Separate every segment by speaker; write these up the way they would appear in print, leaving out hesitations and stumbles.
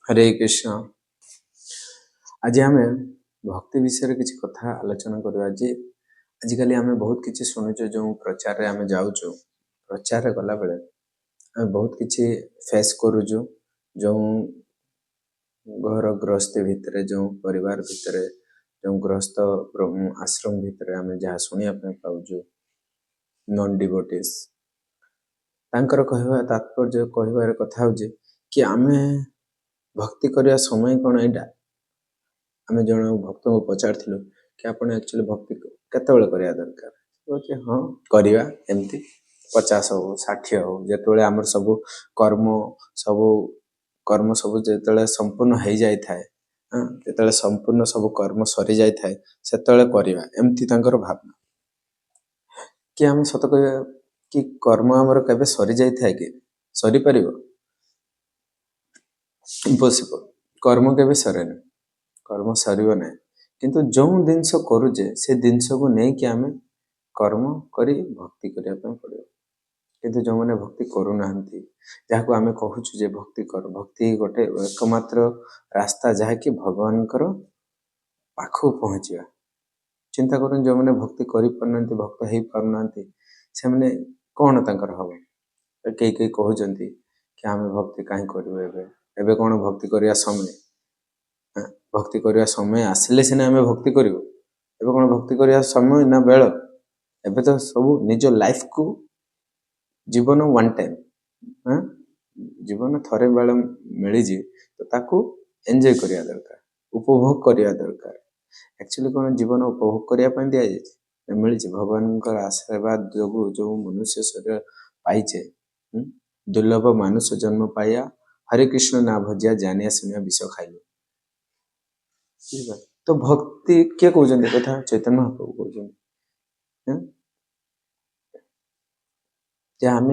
Speaker 1: हरे कृष्ण। आज आम भक्ति विषय किसी कथा आलोचना करवा। आजिकल आम बहुत किसी शुणुचु जो प्रचार आम जाऊँ प्रचार गला बेले आम बहुत किसी फेस करुचु जो घर गृहस्थी भितर जो परिवार भितर जो गृहस्थ आश्रम भितर आम जहाँ शुणा पाचु नॉन डिवोटीज तांकर कहवा तात्पर्य कहबार कथा हूँ कि आमे भक्ति करने समय कौन एटा आम जन भक्त को पचारू कि आप एक्चुअली भक्ति केतबेले करवा दरकार कि हाँ करवा एमती 50 हो 60 हो जिते आमर सब कर्म सब जो संपूर्ण हो जाए जो संपूर्ण सब कर्म सरी जाए से करवा एमती भावना कि आम सत कह कि कर्म आमर केबे सरी जाए कि सरी पार इम्पॉसिबल कर्म केबे सरे ना कर्म सर ना किंतु जो जिनस करुचे से जिनस को लेकिन आम कर्म करी भक्ति करने पड़ो किंतु जो मैंने भक्ति करूना जहाँ आम कहूचे भक्ति कर भक्ति गोटे एकमात्र रास्ता जहाँकि भगवान पाखक पहुँचवा चिंता कर जो मैंने भक्ति कर भक्त हो पारना से मैंने कौन तंकर हम कई कहते कि आम भक्ति कहीं करूँ एवं कौन भक्ति करने समय भक्ति करने समय आसिले सीना आम भक्ति करूँ एवं कौन भक्ति करने समय ना बेल एवं तो सब निज लाइफ को जीवन वन टाइम जीवन थरे बेल मिली तो ताकू एंजॉय करने दरकार उपभोग करने दरकार एक्चुअली कौन जीवन उपभोग करने दि जाए मिली भगवान आशीर्वाद जो जो मनुष्य शरीर पाइचे दुर्लभ मानुष जन्म पाया हरे कृष्ण ना भजिया जानिया सुनिया विष खाइल तो भक्ति किए कहते कथा चैतन्य महाप्रभु कहते आम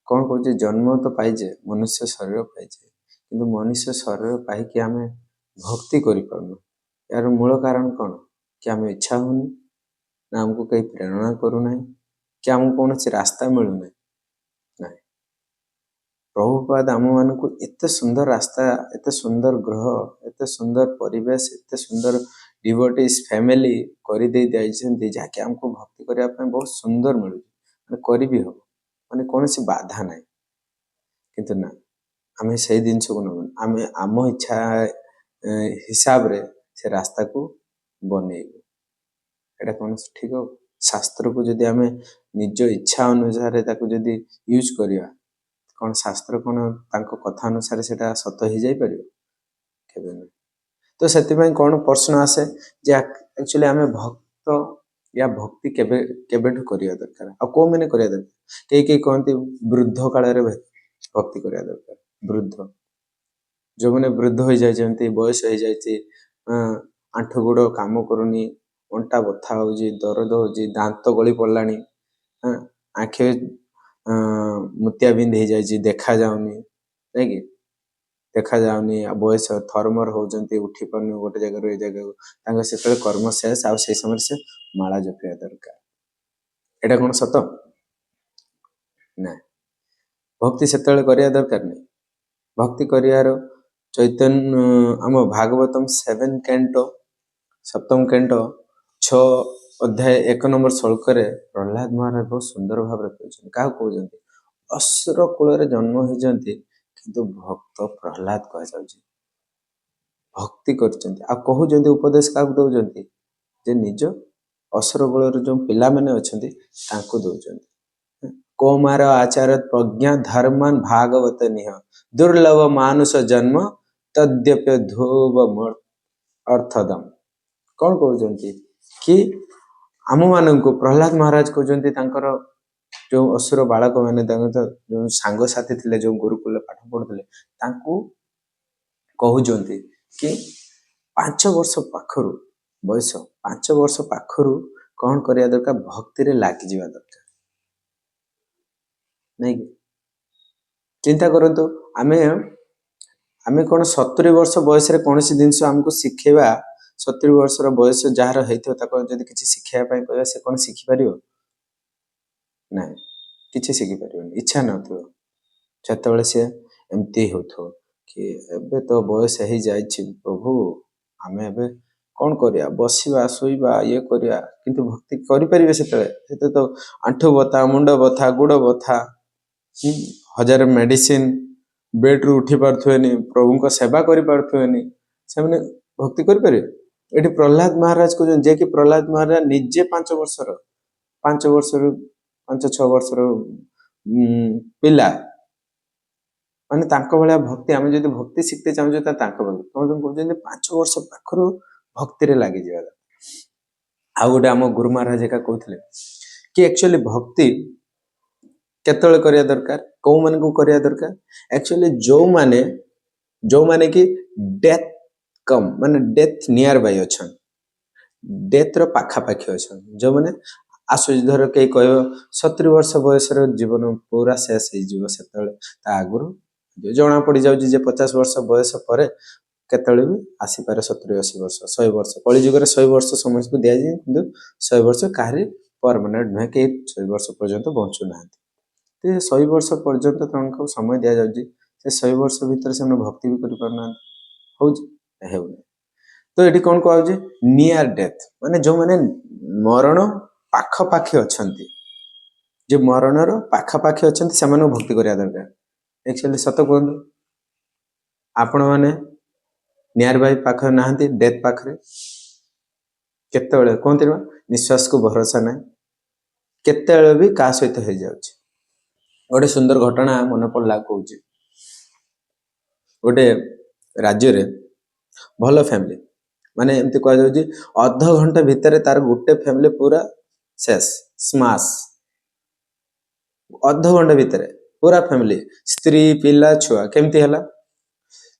Speaker 1: कौन कहे जन्म तो पाइजे मनुष्य शरीर पाइजे किंतु मनुष्य शरीर पाई आम भक्ति करूँ यार मूल कारण कौन कि आम इच्छा होनी ना आमको कहीं प्रेरणा करूना कि आमको कौन सी रास्ता मिलूना ना प्रभुपाद आम मान को एत सुंदर रास्ता एत सुंदर ग्रह एत सुंदर परिवेश एत सुंदर डिवोटीज फैमिली कर जहाँकि आमको भक्ति करने बहुत सुंदर मिलूँ करी भी हम माने कौन सी बाधा ना किंतु ना आम से जिन को न आम आम इच्छा हिसाब रे से रास्ता को बनईबू एटा कौन ठीक हो शास्त्र को जदि आम निज इच्छा अनुसार जदि यूज करवा कौन शास्त्र कौन कथा अनुसार से सत हो जाए पार के तो से कौन प्रश्न आसे एक्चुअली आम भक्त या भक्ति केबेठू करवा दरकार आ को मैंने करवा दरकार कई कहते वृद्ध काल भक्ति करवा दरकार वृद्ध जो मैंने वृद्ध हो जाती बयस हो जाए आंठ गोड़ काम करूनी अंटा बथा हो दरद हो दांत गली पड़ा आखे मुतिया बिंद हो जाए देखा जाऊनी नहीं देखा जाऊनी बयस थरमर होती उठी पार गोटे जगह जगह से कर्म शेष आ समय से माला जपा दरकार एटा कौन सत ना भक्ति से करवा दरकार नहीं भक्ति करार चैतन्य आम भागवतम 7 कैंटो 7म कैंटो 6 अध्याय 1 नंबर श्लोक प्रहलाद महाराज बहुत सुंदर भाव कहते क्या कहते असुर कूल जन्म होती किंतु भक्त प्रहलाद कह भक्ति कर उपदेश क्या दौरान निज असुर कूल जो पिला मैंने अच्छा दौरान कौमार आचार प्रज्ञा धर्मान भागवत निह दुर्लभ मानुष जन्म तद्यप्य ध्रुव अर्थदम कौन कहते कि आम मान को प्रहलाद महाराज कहते जो असुर बालक मैंने जो सांग साथी थे जो गुरुकुल पाठ पढ़ुते कहते कि 5 वर्ष पाखर बयस 5 वर्ष पाखर कौन करवा दरकार भक्ति लग जा दरकार नहीं चिंता करतु आमे आमे कौन 70 वर्ष बयस कौन सी जिनस आमको शिखेवा 70 वर्ष बयस जार होती किसी शिखापी कह से कौन शिखिपार ना कि शिखिपार इच्छा न से एमती हो कि एबे तो बयस हो जाइछि प्रभु आमे एबे कौन करिया बसिबा शोइबा ये करिया किंतु भक्ति करिपारिबे सेते तो आंठु बथा मुंड बथा गुड़ बथा हजार मेडिसिन बेड रु उठी पार्थुएनी प्रभु को सेवा करि पार्थुएनी से भक्ति करिपारिबे। एठी प्रहलाद महाराज को जे कि प्रहलाद महाराज निजे 5 वर्षर 5 वर्षर 5-6 वर्षर पिला माने तांको भलिया भक्ति आमे जदि भक्ति शिखते चाहूँ तो तांको भक्ति तुम कहते 5 वर्ष पाखर भक्ति रे लागि जावा। आ गोटे आम गुरु महाराज एका कहते कि एक्चुअली भक्ति केतळे करिया दरकार कौ माने को करिया दरकार एक्चुअली जो माने कि डेथ कम माने डेथ नियर बाय अछन डेथ रो पाखा पाखी अछन जो माने आसुज धर के कह 70 वर्ष बयस जीवन पूरा शेष हो जीव सेतळे ता आगुरु जना पड़ जाउछि जे 50 वर्ष बयस पर केतळे भी आसी पारे 70-80 वर्ष 100 वर्ष कली जुग रे 100 वर्ष समस्त को दिया जाय किंतु 100 वर्ष काहे परमानेंट न के 100 वर्ष पर्यंत बंचु नांती ते 100 वर्ष पर्यंत तनको समय दिया जाउछि से 100 वर्ष भीतर से भक्ति भी करि परना हो तो ये कौन कह नियर डेथ माने जो माने मरण पाखपाखी अछंती जो मरणर पाखपाखी अछंती से भक्ति करिया दरकार। एक्चुअली सत कहतु आपण माने नियर बाय पाखरे नाहंती डेथ पाखरे केतेबेले कहते निश्वास को भरोसा ना केतेबेले भी का सहित हो जाउछि। गोटे सुंदर घटना मन पड़ला कहूँ गोटे राज्य रे भल फैमिली माने एमती कह जाउछि अध घंटा भितर तार गोटे फैमिली पूरा शेष स्माश अध घंटा भितर पूरा फैमिली स्त्री पिला छुआ केमती हला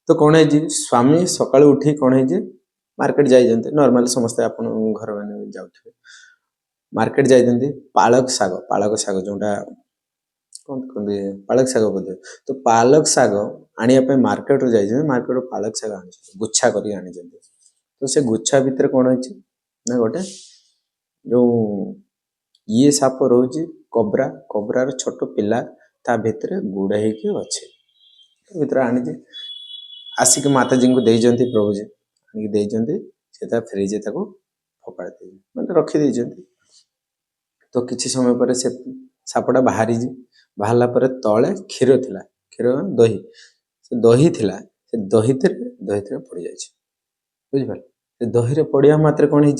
Speaker 1: तो कौन है स्वामी सकाल उठी कौन है मार्केट जाइजंती नॉर्मल समस्त अपन घर माने जाउथिबे मार्केट जाइजंती पालक साग जोटा कौन कहते पालक साग बोलते तो पालक साग आनिया पे मार्केट रो जाइजंती मार्केट रो पालक साग आनि गुच्छा करी आनि जंती तो से गुच्छा भितर कौन है ना गोटे जो ये साप रोची कोबरार छोट पिला ता भितर गुड़ा होके अच्छे भितर आनी आसिक माताजी को देइजंती प्रभुजी आनिक देइजंती से फ्रिज फोपाड़ दे मैंने रखी देइजंती तो किसी समय पर से सापटा बाहरला पर तले क्षीर थिला क्षीर दही से दही थिला से दही पड़ जाए बुझिपार से दही रे पड़िया मात्र कौन है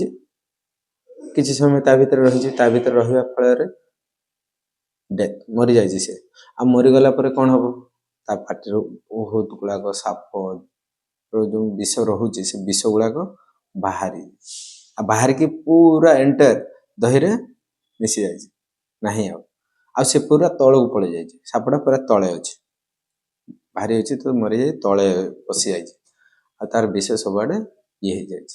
Speaker 1: किसी समय ता भीतर रही फल डेथ मरी जाइए से आ मरीगला कौन हम ता पार्टी बहुत गुड़ाक साप जो विष रोचे से विष गुड़ाक बाहर की पूरा एंटर दही रे मिसी जाए नहीं आ से पूरा तल को पड़ जाए सापटा पूरा तले अच्छे बाहरी अच्छे तो मरी जाए तले पशि जाए तार विष सबुआड़े ये हो जाए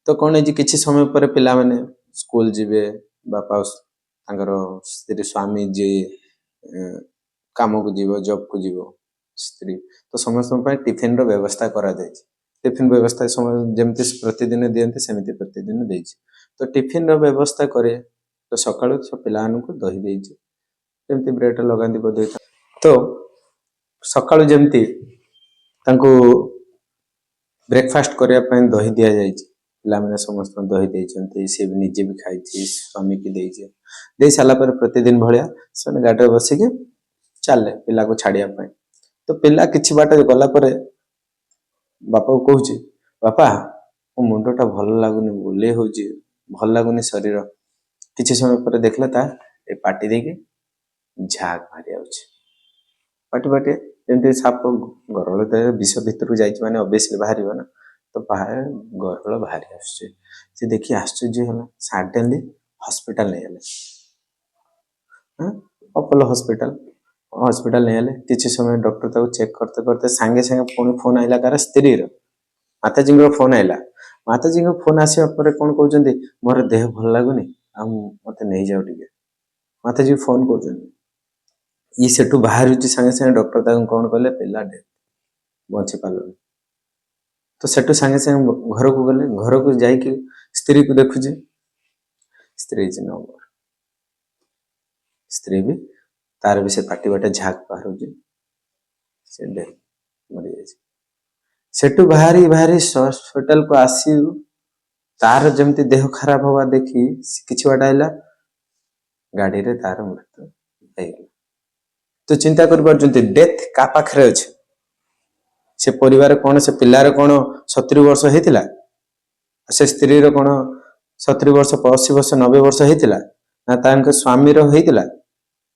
Speaker 1: तो कौन है किसी समय पर पिला माने स्कूल जीवे बापा स्त्री स्वामी जी काम को जीव जॉब को जीव स्त्री तो समस्त टिफिन रो व्यवस्था करा जाए टिफिन व्यवस्था जमती प्रतिदिन दियंते सेमती प्रतिदिन देइछि तो टिफिन रो व्यवस्था करे तो सकाळु सब पिला को दही देइछि जमती ब्रेड लगांती बदे तो सकाळु जमती तांको ब्रेकफास्ट करया पय दही दिया जाइछि पिला माने समस्त दही देइछन्ती से भी निजे भी खाइछि स्वामी की देइछि दे साला पर प्रतिदिन भलिया सने गाडर बसिके चले पिला को छाड़िया पय तो पिला किछि बाट गला पर बापा को कहूछि बापा मो मुंडटा भल लागुनी बुले होउछि भल लागुनी शरीर किछि समय पर देखला ता ए पाटी देके झाग मारि आउछि पाटी जेमती साप गरल विष भितर जाइछि माने ऑब्वियसली बाहरिबो ना तो बाहर गरल बाहरी आसुछि से देखि आश्चर्य होला सडनली हॉस्पिटल नहीं अपोलो हॉस्पिटल नहीं हेले किसी समय डॉक्टर ताको चेक करते करते सांगे सांगे पुणी फोन आइला कार स्त्री माताजी फोन आइला माताजी फोन आसा पर कौन कहते मोर देह भल लगुनि मत नहीं जाओ टे माताजी फोन कर ये सेठू बाहर सांगे सांगे डॉक्टर ताको कौन कले पिला डेथ बची पार तो सेठू सांगे सांगे घर को गले घर को जाइए स्त्री को देखुचे स्त्री स्त्री भी तार भी से पाटी बाटे झाग बाहर से डेथ मरी जाए। सेठू बाहरी बाहरी हॉस्पिटल को आसी तार जमती देह खराब हवा देखी किछि बाटा आइला गाड़ी रे तार मृत्यु ହେଇଗଲା। तो चिंता कर पारछंती डेथ का पाखरे अछि से परिवार कोन से पिलार कोन 70 वर्ष हेतिला से स्त्री रो कोन 70 वर्ष 80 वर्ष 90 वर्ष हेतिला ना तांके स्वामी रो हेतिला।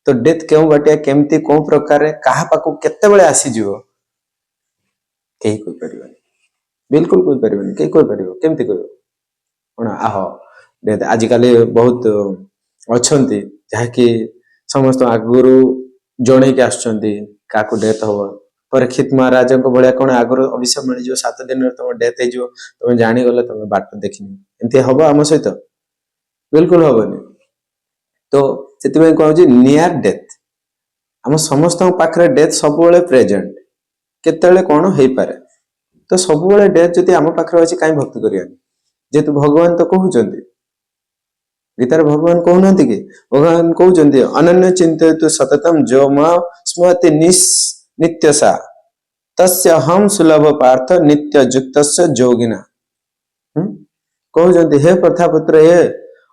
Speaker 1: तो डेथ केउ बाटिया केमती को प्रकार कहा पाकू केते बेले आसी जीवो केही कोइ परिबनी बिल्कुल कोइ परिबनी केही कोइ परिबो केमती कोइ कोन आहो डेथ आज काली बहुत अछंती जहा कि समस्त आगुरु जणे के आछंती काकू डेथ हो परीक्षित महाराज को बळिया कोन आगुरु अभिशाप मिल जो 7 दिन तुम डेथ हे जो तुम जानी गले तुम बाट देखिनी एंती हबो हम सहित बिल्कुल हबनी। तो सेति कहूँ नियर डेथ आम समस्त पाखरे डेथ सब बेले प्रेजेंट केतेले कौन हो पारे। तो सब बेले डेथ जदि आम पाखरे अछि काई भक्ति करियानी जेतु भगवान तो कहउचंती गीतार भगवान कहउनांती कि भगवान कहउचंती अनन्य चिंतयतु सततम जो मा स्मृति नित्यसा तस्य हम सुलभ पार्थ नित्य युक्तस्य जोगिना कहउचंती हे प्रथापुत्र हे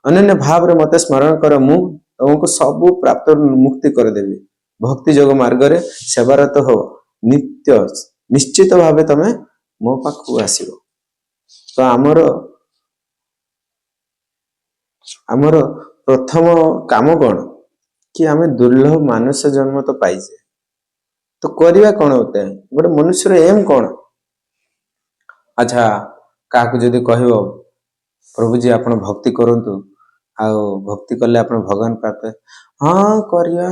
Speaker 1: अनन्य भाव रे मते स्मरण कर मु तुमको सब प्राप्त मुक्ति कर देबी भक्ति जोग मार्ग रे सेवारत हो नित्य निश्चित भावे तमे मो पाखु आसीबो। तो आमर प्रथम काम कौन कि आमे दुर्लभ मानुष जन्म तो पाइजे तो करिया कौन होते हैं गोटे मनुष्य एम कौन। अच्छा क्या जदि कहब प्रभु जी आप भक्ति करंतु आउ भक्ति कले आप भगवान प्राप्त हाँ करिया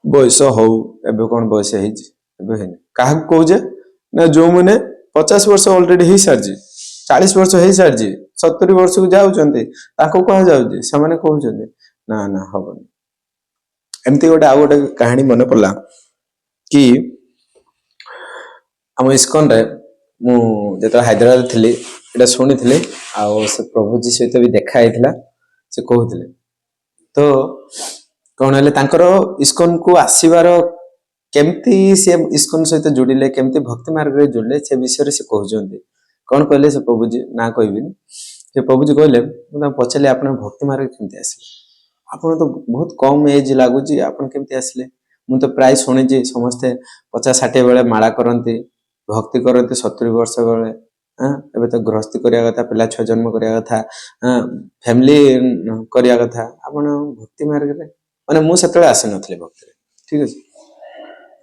Speaker 1: बयस हो एबे कौन बयस क्या कहे ना जो मैंने 50 वर्ष ऑलरेडी हो सारी 40 वर्ष हो सारी 70 वर्ष को जाऊँगी कह जाऊँगी से कहते ना ना हबनी एमती गोटे आउ गोटे कहानी मन पड़ा कि आम इस्कन रे जो हैदराबाद थी ये शुणी आउ से प्रभु जी सहित भी देखाई से कहते तो कौन है इस्कन को आसबार केमती सी इस्कन सहित जोड़िले केमती भक्ति मार्ग रे जोड़िले से विषय से कहते कौन कहले से प्रभु जी ना कहबी से प्रभु जी कहले पचारे आप भक्ति मार्ग केमती आसले आप तो बहुत कम एज लगुच आप केमती आसले मुझे तो प्राय शुणी समस्ते 50-60 बेले माला करती भक्ति करती 70 वर्ष बेले एबे तो गृहस्थी करिया कथा पिला छुआ जन्म करिया कथा फैमिली करिया कथा आपण भक्ति मार्ग रे माने मु सेतले आसे नथले भक्ति रे ठीक अछि।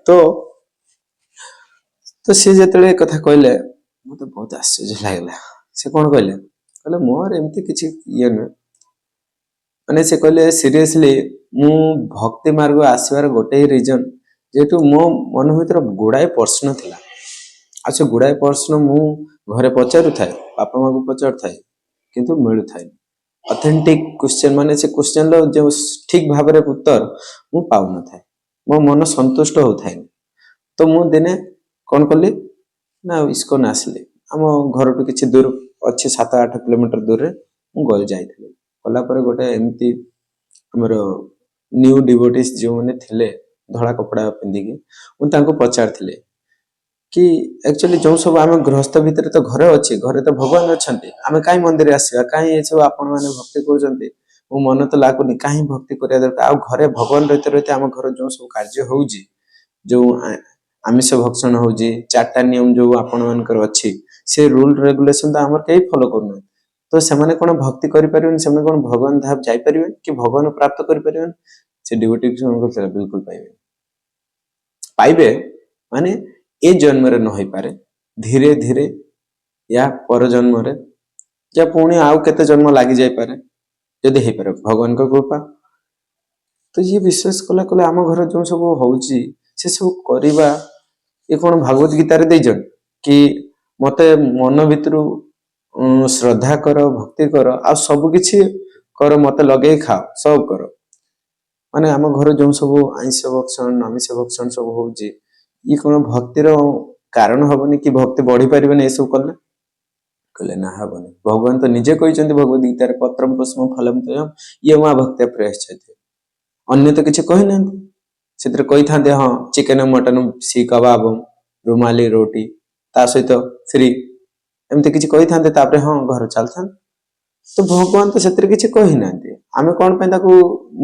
Speaker 1: तो से जेतले कथा कहले मते बहुत आश्चर्य लागला से कोन कहले मोर एमती किछि ये न माने से कहले सीरियसली मु भक्ति मार्ग आसीबार गोटे ही रीजन जेतु मो मन भीतर गुडाए प्रश्न थिला आ से गुडाए प्रश्न मु घरे पचारु थाए बापा माँ को पचार थाए किंतु मिलु थाए ऑथेंटिक क्वेश्चन माने से क्वेश्चन लो जो ठीक भाव रे उत्तर मु पाउ न थाए मो मन संतुष्ट हो थाए। तो मु दिने कौन कली ना इस्कन आसले आम घर टू किछि दूर अच्छे 7-8 किलोमीटर दूर रे मु गल जाइथिले गला पर गोटे एमती हमर न्यू डिवोटीज जो माने थिले धड़ा कपड़ा पिंदिकी मु तांको पचारथिले कि एक्चुअली जो सब आम गृहस्थ भितर तो घर अच्छे घरे तो भगवान अच्छा आम कहीं मंदिर आसवा कहीं सब आपण मैंने भक्ति कर मो मन तो लगुनि कहीं भक्ति करिया दरकार आ घरे भगवान रहते रहते आम घर जो सब कार्य होउजी जो आमिष भक्षण होउजी 4टा नियम जो आपण मानकर अच्छी से रूल रेगुलेशन तो आमर कहीं फॉलो करना तो से कौन भक्ति करें से कौन भगवान धाम जापर कि भगवान प्राप्त करें से डिवोटी बिल्कुल पाइबे माने ए जन्म रे न होई पारे धीरे धीरे या पर जन्म रे या पुणी आउ केते जन्म लागी जाय पारे जदि हे पारे भगवान को कृपा। तो ये विश्वास कला कला आम घर जो सब होउची से सब करिबा ये कौन भागवत गीता रे देजन कि मते मन भितरु श्रद्धा कर भक्ति कर आ सब किछि कर मते लगे खाओ सब कर माने आम घर जो सब आइंष भक्षण आमिष भक्षण सब होउची ये कौन भक्तिर कारण हबनी कि भक्ति बढ़ी पारे ये सब कले कहले ना हबनी भगवान तो निजे कहते भगवद गीतार पत्रम पुष्पम फलम तयम ये माँ भक्ति प्रयश्चते अन्य तो किसी कही ना से कही था हाँ चिकेन मटन सी कबाब रुमाली रोटी ता सहित फ्री एमती किसी कही था तापर हाँ घर चलता तो भगवान तो से किसी कही ना आम कौन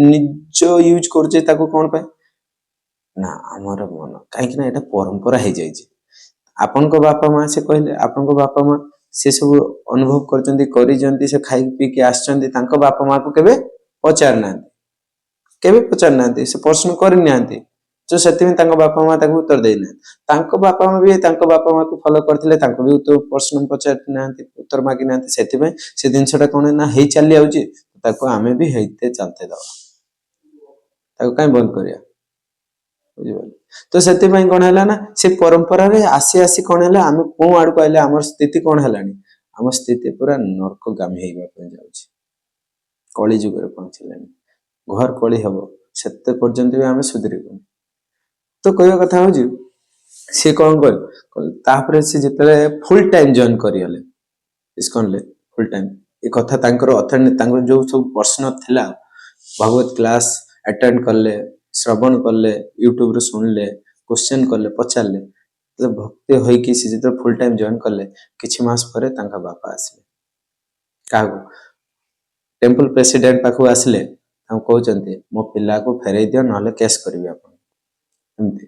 Speaker 1: निज यूज करुचे कौन पे ना आमर मन कहीं यहाँ परंपरा हो जाए आपण बापा माँ से कहले आपण बापा माँ से सब अनुभव कर से खाई पी के आसछन्ति तांको बापा माँ को केबे पचार ना केबे पचार ना से प्रश्न करना तो से बापा माँ उत्तर देना तांको बापा माँ भी तांको बापा माँ को फॉलो करथिले तांको भी तो प्रश्न पचार ना उत्तर मागी ना से जिनसटा कौन ना हे चली आउची ताको आमे भी हेते चलते दवा ताको काई बंद करिया तो से कौन है ना से परंपरा रे आसी आसी कौन है आम कौ आड़ को आइले आम स्थिति कौन है आम स्थिति पूरा नर्कगामी होगा कली जुगे पहुंचला घर कली हम से पर्यंत भी आम सुधरबुनि तो कहवा कथा हूँ सी कौन कर जिते फुल टाइम जॉइन करगले इस्कन फुल टाइम ये कथा अथेंटिक जो सब प्रश्न थिला भगवत क्लास अटेंड कले श्रवण कले यूट्यूब शुणिले क्वेश्चन कले पचारे तो भक्ति होइकी से जो फुल टाइम जॉइन कले किछि मास परे तांका बापा आसले क्या टेम्पल प्रेसिडेंट पाखु आसले कहते मो पिला को फेरई दियो ना केस करी एमती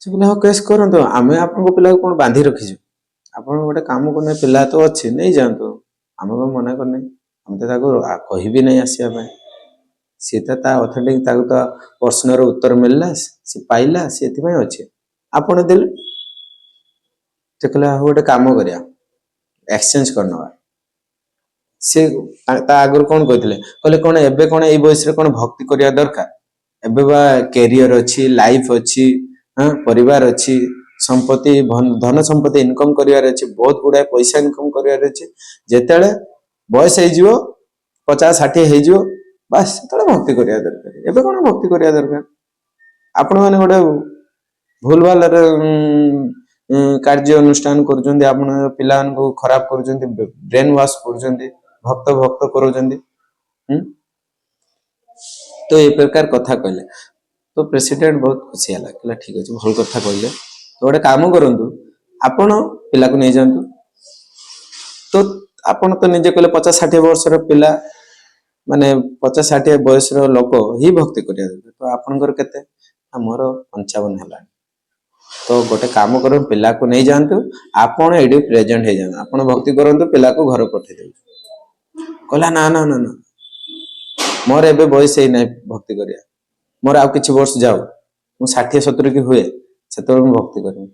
Speaker 1: से कहले हाँ केस करते आम आप पिला कौन बांधि रखीचु आप गोटे कम करने पिला तो अच्छे नहीं जातु आम को मना करने आम तो कह भी नहीं आसवाई सी तो अथेंटिक तो प्रश्न उत्तर मिलला सी पाइला सी अच्छे आपण देले से कहले हाँ गोटे कम कर एक्सचेंज करना सी आगुरी कौन कहते कौन एबे कौन ये बयस कौन भक्ति करने दरकार एबे बा कैरियर अच्छी लाइफ अच्छी हाँ परिवार अच्छी संपत्ति धन संपत्ति इनकम करिवार अच्छे बहुत गुड़ाए पैसा इनकम करिवार अच्छे जेतेले बयस हो 50-60 हो बस से भक्ति करने दरकार एबे कौन भक्ति करने दरकार आपण मैंने गोटे भूल भाल कार्य अनुष्ठान करुँच पिला खराब कर ब्रेन वाश कर भक्त भक्त कर तो ये प्रकार कथा कहले तो प्रेसिडेंट बहुत खुशी है कहला ठीक अच्छे भल कथा कहले तो गोटे काम करूँ आपण पिला को नहीं जातु तो आपण तो निजे कहले 50-60 वर्षर पिला माने 50-60 बयस लोक ही भक्ति करिया तो आपनकर केते मोर 55 है तो गोटे काम करूँ पिला को नहीं जातु आपण एडी प्रेजेंट हो जाए आपण भक्ति करंतु पिला को घर पठे दे कहला ना ना ना ना मोर एबे बयस ही नहीं भक्ति करिया मोर आउ किछि वर्ष जाऊ मु 60-70 की हुए से भक्ति करी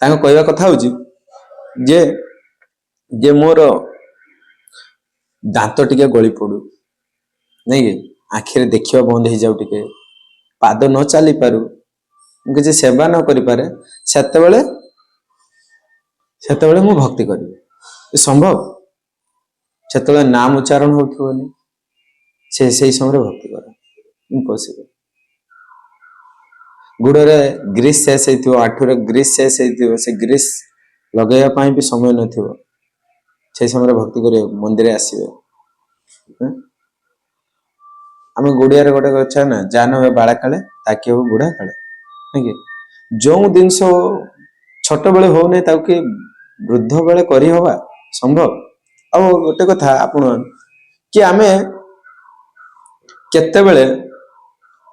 Speaker 1: कहवा कथा हूँ जे जे मोर दांत टिके गली पड़ू नहीं कि आखिरे देखिया बंद हो जाऊ टिके पाद न चली पारू किसी सेवा न करि पारे सेतेबेले मु भक्ति करी संभव सेतेबेले नाम उच्चारण होथुनी से समय भक्ति कर इम्पॉसिबल गुड़े ग्रीस शेष हो आठुरे ग्रीस शेष हो से ग्रीस लगेगा भी समय न से समय भक्ति कर मंदिर आसवे आम गुड़िया गोटे अच्छा ना जान हुए बाड़ा काले ताकि हो बुढ़ा काले नहीं जो जिनस छोट बेले हो कि वृद्ध बेले करवा संभव आ गोटे कथा आपण कि आमे केते बेले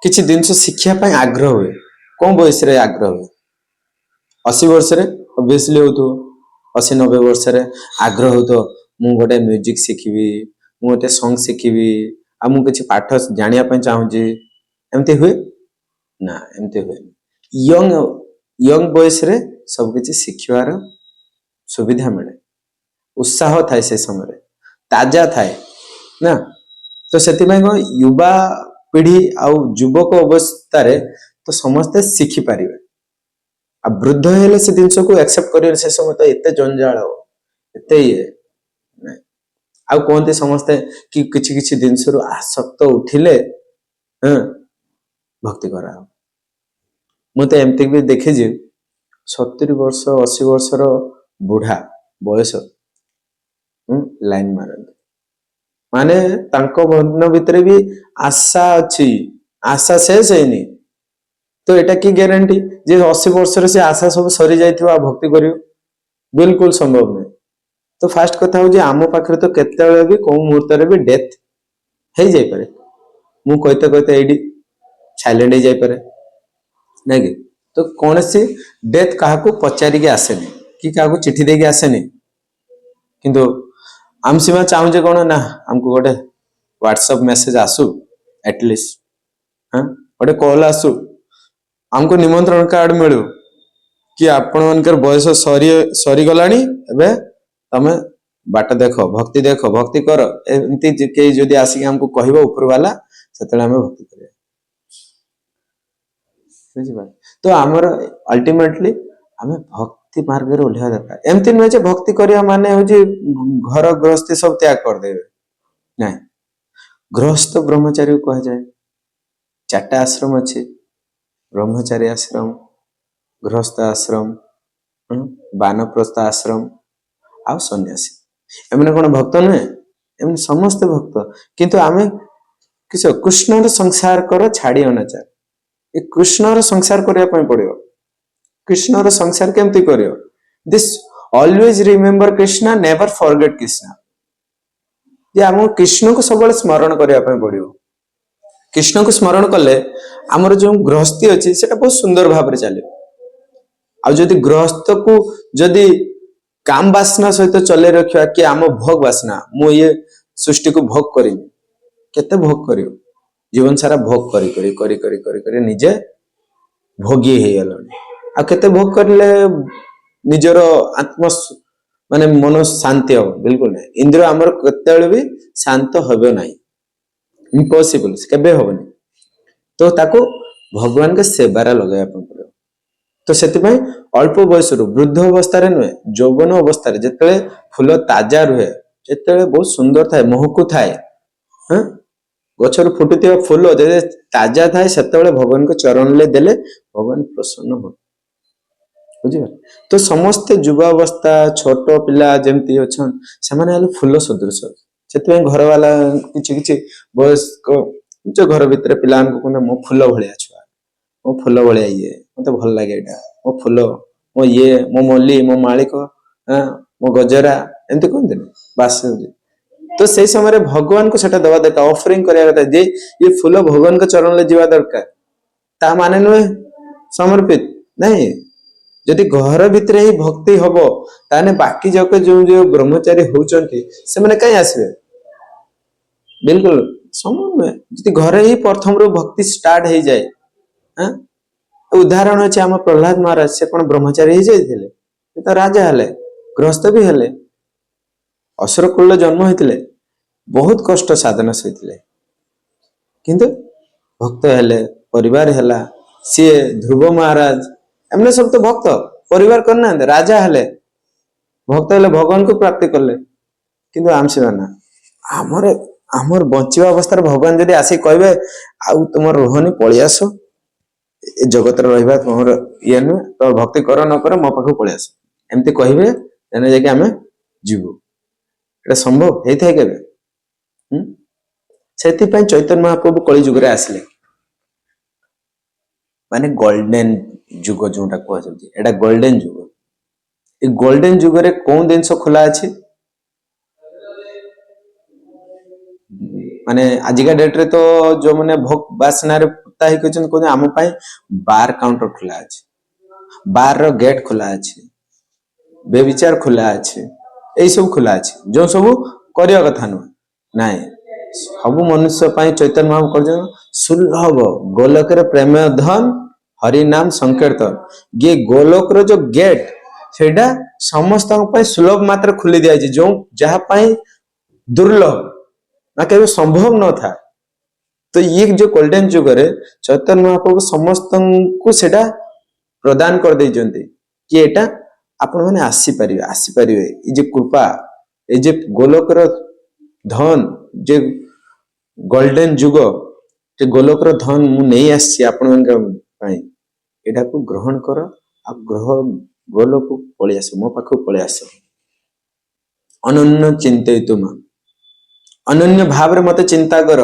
Speaker 1: किसी जिनस शिक्षा आग्रह हुए कौन बयस आग्रह हुए 80 वर्ष ओबियसली हो 80-90 वर्ष आग्रह हो तो मु गोटे म्यूजिक शिखी मु गोटे सॉन्ग शिखी आ मु किसी पाठ जानिया चाहूँगी एमती हुए ना एमती हुए यंग बयस सब किसी शिखवार सुविधा मिले उत्साह थाए से समय ताजा थाए ना तो से युवा पीढ़ी आउ युवक अवस्था तो समस्ते शिखि पारे आ वृद्ध हेले से जिनस को एक्सेप्ट कर से समय तो एते जंजाल एते ये आ कहते समस्ते कि किछि किछि जिनस आसक्त उठिले भक्ति करा मुझे एमती भी देखी 70 वर्ष 80 वर्षर बुढ़ा बयस लाइन मारती माने तांको मन भितर भी आशा अच्छी आशा शेष है तो एटा की गारंटी जे 80 वर्ष से आशा सब सरी जाइथिबा भक्ति करियो बिल्कुल संभव नहीं। तो फास्ट कथा हो आम पाखे तो केतବେଳେ भी कौ मुहूर्त भी डेथ हो जाई पारे मु कहते कहते एडी साइलेंट हो जाई पारे नहीं कि तो कौन सी डेथ क्या पचारिक आसेनी कि क्या चिठी देके आसेनी किंतु आम सीमा चाहूजे कौन ना आमको गोटे व्हाट्सएप मेसेज आसू एटलिस्ट हाँ गोटे कॉल आसू आमको निमंत्रण कार्ड मिलू कि आपण मनकर बयस सरी गलानी एबे तमे बाट देख भक्ति कर एमती कई जदि आसिक हमको कहबो ऊपर वाला सेतले हमें भक्ति करिया बुझिबा। तो आमर अल्टीमेटली हमें भक्ति मार्ग रे ओल्हा दरकार एमती नुहे जे भक्ति करिया माने हो जे घर गृहस्थी सब त्याग कर देबे नहीं। गृहस्थ ब्रह्मचारी को कह जाए चारटा आश्रम अच्छे ब्रह्मचारी आश्रम गृहस्थ आश्रम बानप्रस्थ आश्रम आ सन्यासी एमने कौन भक्त नुहे एमने समस्त भक्त किंतु आमे किस कृष्ण संसार कर छाड़ी अनाचार ये कृष्ण संसार करने पड़ो कृष्ण संसार केमती कर this always remember Krishna never forget Krishna जे आम कृष्ण को सब स्मरण करने पड़ो कृष्ण को स्मरण कले आमर जो गृहस्थी अच्छी से बहुत सुंदर भाव चले आदि गृहस्थ को जदि काम वासना सहित चले रखा कि आम भोग वासना मु ये सृष्टि को भोग करी केते भोग कर जीवन सारा भोग करी करी करी करी करी करी निजे भोगी हो गल आ केते भोग करले निजर आत्म माने मन शांति हम बिल्कुल नहीं इंद्रिय आमर केते भी शांत होबे नहीं इम्पॉसिबल केबे होबनी तो ताको भगवान के सेवार लगे पड़ो। तो से अल्प बयस वृद्ध अवस्था नुहे यौवन अवस्था जिते फूल ताजा रुहे जिते बहुत सुंदर थाए महकू थाए हाँ गचर फुटुवा फूल जब ताजा थाए से भगवान को चरण ले देले भगवान प्रसन्न हो बुझे। तो समस्ते युवावस्था छोट पिला जमती अच्छा से फूल सदृश से घर वाला कि वयस्क जो घर भितर पिला मो फूल भाया छुआ मो फूल भाया ये मत भल लगे यहाँ मो फूल मो ये मो मल्ली मो मालिक मो गजरा एमती कहते बास तो से समय भगवान को सेटा दवा दरकार ऑफरिंग करिया कथा जे ये फूल भगवान के चरण ले जीवा दरकार ता माने नुहे समर्पित नहीं जदि घर भितर ही भक्ति हबो ताने बाकी जक जो जो ब्रह्मचारी होचंती से माने काई आसबे बिल्कुल समान नुहे जदि घर ही प्रथम रो भक्ति स्टार्ट हो जाए हां उदाहरण अछि हम प्रहलाद महाराज से कोन ब्रह्मचारी ही जाइथिले तो राजा हले गृहस्थ भी हले असुर कुल जन्म होइतिले बहुत कष्ट साधना सहितले किंतु भक्त हेले परिवार हेला सी ध्रुव महाराज एमने सब तो भक्त परिवार करना राजा हेले भक्त हेले भगवान को प्राप्ति करले किंतु आम से माना आमर आमर बंचिवा अवस्था भगवान जदि आसी कहबे आउ तुम रोहनी पळि आसो ए जगत रहिबा तुमर ये नु तो भक्ति कर न कर मो पाखु पळि आसो एमती कहबे तेने जाके आमे जीवो एटा संभव हेइ थाए केबे सेति पय चैतन्य महाप्रभु कलि जुग रे आसले माने गोल्डन जुग जोटा कह जाउची एटा गोल्डन जुग ए गोल्डन जुग रे कोन दिनस खुला अछि माने आजिका डेट रे तो जो माने भोग वासना रे पुता ही कहछन कोन आम पय बार काउंटर खुला अछि बार रो गेट खुला अछि बेविचार खुला अछि एई सब खुला अछि जो सब करिया कथा न नाही सब मनुष्य पय चैतन्य महाप्रभु करजन सुलभ गोलक रे प्रेम धन हरि नाम संकीर्तन ये गोलोक रो जो गेट सेटा समस्त पय सुलभ मात्र खुली दिया जो जहा पय दुर्लभ ना केबे संभव न था। तो ये जो गोल्डन जुग रे चैतन्य महाप्रभु समस्त को सेटा प्रदान कर दे जंती कि एटा आपण माने आसी परिबे ए जे कृपा ए जे गोलोक रो धन जे गोल्डन जुग जे गोलोक रो धन मु नहीं आसी आपण मन पय एटा को ग्रहण कर आ ग्रह गोलोक पळि आसो मो पाखो पळि आसो अनन्य चिंतितुम अनन्य भाव रे मते चिंता कर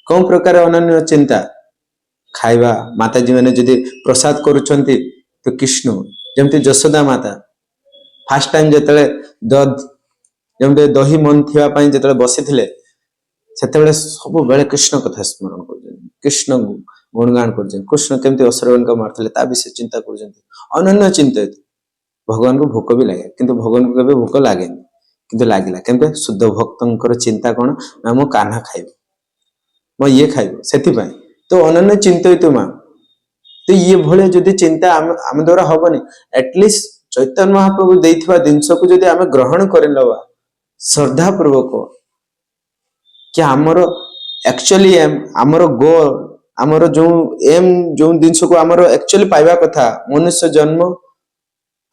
Speaker 1: कौन प्रकार अनन्य चिंता ଖାଇବା ମାତାଜୀ ମାନେ ଯଦି ପ୍ରସାଦ କରୁଛନ୍ତି ତ କୃଷ୍ଣ ଯେମିତି ଯଶୋଦା ମାତା ଫାଷ୍ଟ ଟାଇମ ଯେତେବେଳେ ଯେମିତି ଦହି ମନ୍ଥିବା ପାଇଁ ଯେତେବେଳେ ବସିଥିଲେ ସେତେବେଳେ ସବୁବେଳେ କୃଷ୍ଣ କଥା ସ୍ମରଣ କରୁଛନ୍ତି, କୃଷ୍ଣ ଗୁଣଗାନ କରୁଛନ୍ତି, କୃଷ୍ଣ କେମିତି ଅସୁରଙ୍କୁ ମାରୁଥିଲେ ତା ବିଷୟରେ ଚିନ୍ତା କରୁଛନ୍ତି, ଅନନ୍ୟ ଚିନ୍ତିତ। ଭଗବାନଙ୍କୁ ଭୋକ ବି ଲାଗେ କିନ୍ତୁ ଭଗବାନଙ୍କୁ କେବେ ଭୋକ ଲାଗେନି, କିନ୍ତୁ ଲାଗିଲା କେମିତି ଶୁଦ୍ଧ ଭକ୍ତଙ୍କର ଚିନ୍ତା କଣ ନା ମୁଁ କାହ୍ନା ଖାଇବ, ମୋ ଇଏ ଖାଇବ, ସେଥିପାଇଁ ତ ଅନନ୍ୟ ଚିନ୍ତିତ ମା। ତ ଇଏ ଭଳିଆ ଯଦି ଚିନ୍ତା ଆମ ଦ୍ୱାରା ହବନି, ଆଟଲିଷ୍ଟ ଚୈତନ୍ୟ ମହାପ୍ରଭୁ ଦେଇଥିବା ଜିନିଷକୁ ଯଦି ଆମେ ଗ୍ରହଣ କରିନେବା ଶ୍ରଦ୍ଧା ପୂର୍ବକ कि आमर एक्चुअली आमर गोल आमर जो एम जो जिनस को आमर एक्चुअली पाइबा कथा मनुष्य जन्म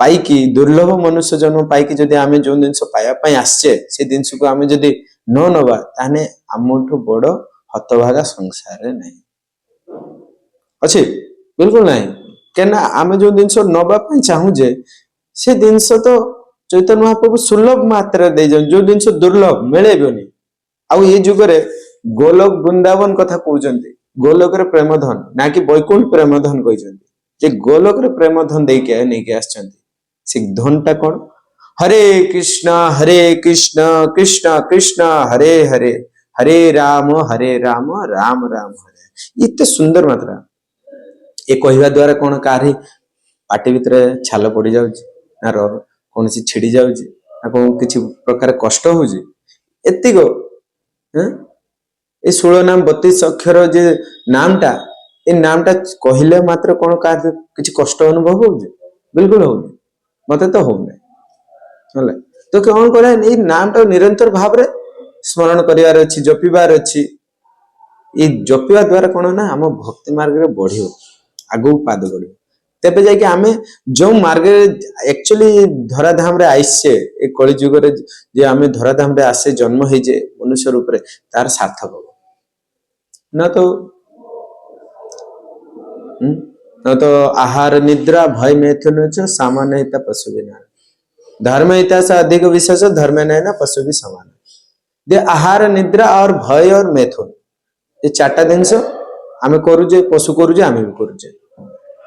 Speaker 1: पाइकी दुर्लभ मनुष्य जन्म पाइकी जदि आमे जो जिनस पाइबा पई आछे से जिनस को आमे जदि न नबा ताने आमठु बड़ हतभागा संसार रे नहीं अच्छे, बिल्कुल नहीं केना आमे जो जिनस नबा पई चाहू जे से जिनस तो चैतन्य महाप्रभु सुलभ मात्रा दे जो जिनस दुर्लभ मिलेबनी। आउ ये जुगरे गोलोक वृंदावन कथा कहउचंती, गोलोक रे प्रेम धन ना कि वैकुंठ प्रेम धन कहउचंती, जे गोलोक रे प्रेम धन देई के नै के आछंती। से धनटा कोन हरे कृष्ण कृष्ण कृष्ण हरे हरे हरे राम राम राम हरे। इते सुंदर मात्रा ए कहवा द्वारा कोन कारी पाटी भितरे छाल पड़ी जाउची ना कौन सी छिड़ी जाउची ना कोन किछि प्रकार कष्ट होउची एतिको ए 16 नाम 32 अक्षर जे नामटा ए नामटा कहले मात्र कोन का किछि कष्ट अनुभव होउची बिल्कुल होउनी मते तो होउनी हले तो कोन करे ए नामटा निरंतर भाव रे स्मरण करिवार अछि जपिबार अछि। ए जपिवा द्वारा कोन ना हम भक्ति मार्ग रे बढ़ियो आगु पाद बढ़ियो तेबे जाय कि आमे जो मार्ग एक्चुअली धराधाम रे आइसे ए कलि जुग रे जे आमे धराधाम रे आसे जन्म हे जे मनुष्य रूप रे तार सार्थक हो न तो आहार निद्रा भय मैथुन च सामान्य हिता पशु बिना धर्म हिता से अधिक विशेष धर्म नहीं ना पशु भी समान दे आहार निद्रा और भय और मैथुन ये चारटा जिनस आमे करूजे पशु करूजे आमे भी करूजे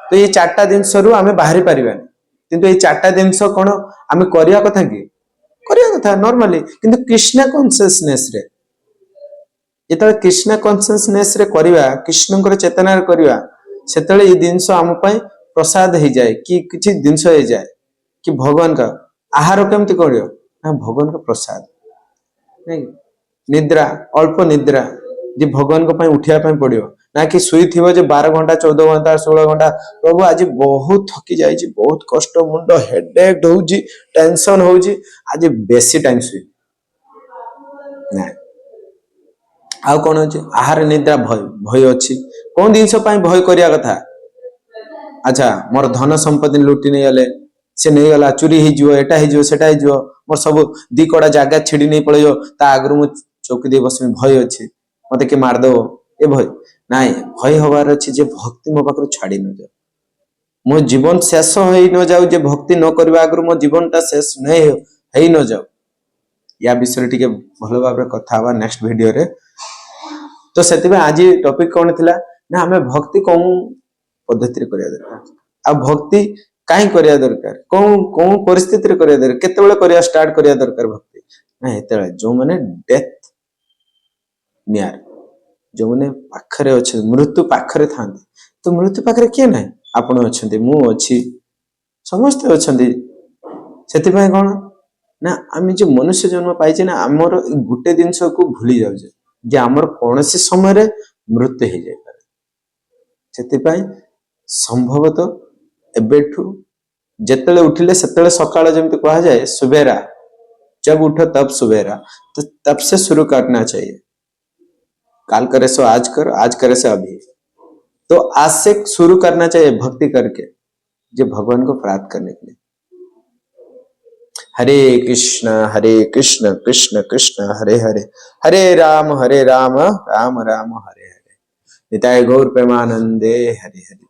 Speaker 1: तो ये चारटा जिनस रु आमे बाहरी परिबानी किंतु ये चारटा जिनस कोन आमे करिया कथा नॉर्मली किंतु कृष्ण कॉन्शियसनेस रे ये कृष्ण कॉन्शियसनेस रे करिवा कृष्णकर चेतना रे करिवा सेतले ये जिनस आम पई प्रसाद हो जाए कि किछि जिनस हो जाए कि भगवान का आहार केमती करियो ना भगवान का प्रसाद नहीं निद्रा अल्प निद्रा जे भगवान को पई उठिया पई पड़ियो ना कि सुई थिबो जे 12 घंटा 14 घंटा 16 घंटा प्रभु आज बहुत थकी जाई छी बहुत कष्ट मुंड हेडेक होउची टेंशन होउची आज बेसी टाइम सुई ना आउ कोन अछि आहार निद्रा भय भय अछि कोन दिनस पई भय करिया कथा अच्छा मोर धन संपत्ति लुटी नै गले से नहीं गला चोरी ही जिवो एटा ही जिवो सेटा ही जिवो मोर सब दी कोडा जागा छिड़ी नहीं पड़ियो ता आगरु मु चौकी दे बसमी भय अछि मते के मार दो ए भय नाही भय होबार अछि जे भक्ति मो पाखरु छाडी न जाओ मो जीवन शेष होई न जाऊ जे भक्ति न करबा आगरु मो जीवनटा शेष नै हेई न जाऊ या विषय टिके भलो भाबरे कथा हवा नेक्स्ट वीडियो रे। तो सेतिबे आज टॉपिक कोन थिला ना हमें भक्ति कोन पद्धति रे करिया दरकार आ भक्ति काई करिया दरकार कोन परिस्थिति रे करिया दरकार केतेबेले करिया स्टार्ट करिया दरकार भक्ति ना हेतेबेले जो माने डेथ नियर जो माने पाखरे अछि मृत्यु पाखरे थांती तो मृत्यु पाखरे के नै आपण अछंती मु अछि समस्त अछंती सेति पय कोन ना आमी जे मनुष्य जन्म पाइछे ना हमर गुटे दिनस को भूली जाउ जे हमर कोनसी समय रे मृत्यु हे जाय पारे सेति पय संभवतः एबेठू जेतले उठिले सेतले सकाळ जेमति कहा जाए सुबेरा जब उठो तब सुबेरा तो तब से शुरू करना चाहिए काल करे सो आज कर आज करे से अभी तो आज से शुरू करना चाहिए भक्ति करके जो भगवान को प्राप्त करने के लिए। हरे कृष्ण कृष्ण कृष्ण हरे हरे हरे राम राम राम हरे हरे निताय गौर प्रेमानंदे हरे हरे।